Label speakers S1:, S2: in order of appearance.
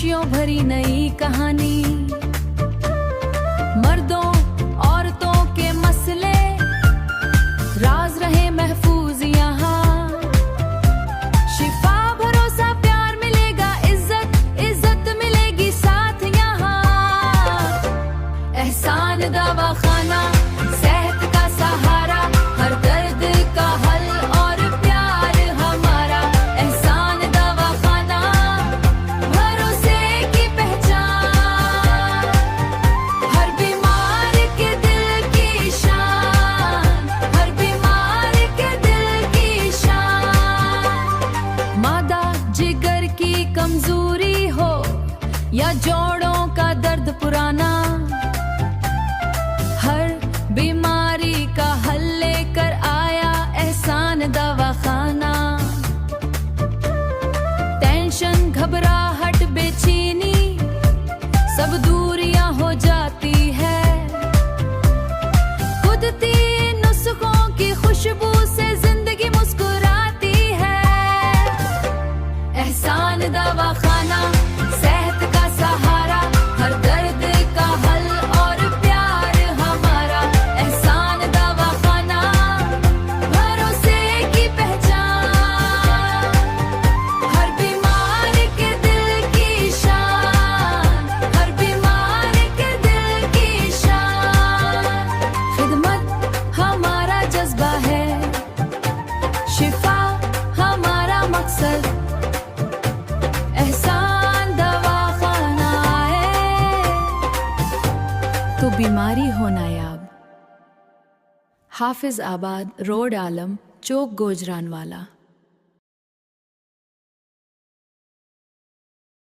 S1: खुशियों भरी नई कहानी। मर्दों औरतों के मसले राज रहे महफूज यहाँ। शिफा भरोसा प्यार मिलेगा, इज्जत इज्जत मिलेगी साथ यहाँ। एहसान दवाखाना सेहत का सहारा, हर दर्द का हल और प्यार हमारा। एहसान दवाखाना भरोसे की पहचान, हर बीमार के दिल की शान, हर बीमार के दिल की शान। मादा जिगर की कमजोरी हो या जोड़ों का दर्द पुराना, हर बीमारी का हल लेकर आया एहसान दवाखाना। टेंशन घबराहट बेचैनी सब दूरियां हो जाती है। खुदती नुस्खों की खुशबू से जिंदगी मुस्कुराती है। एहसान दवाखाना सेहत का सहारा, हर दर्द का हल और प्यार हमारा। एहसान दवाखाना भरोसे की पहचान, हर बीमार के दिल की शान, हर बीमार के दिल की शान। खिदमत हमारा जज्बा है, शिफा हमारा मकसद। एहसान दवाखाना है तो बीमारी हो नायाब। हाफिज आबाद रोड आलम चौक गोजरानवाला।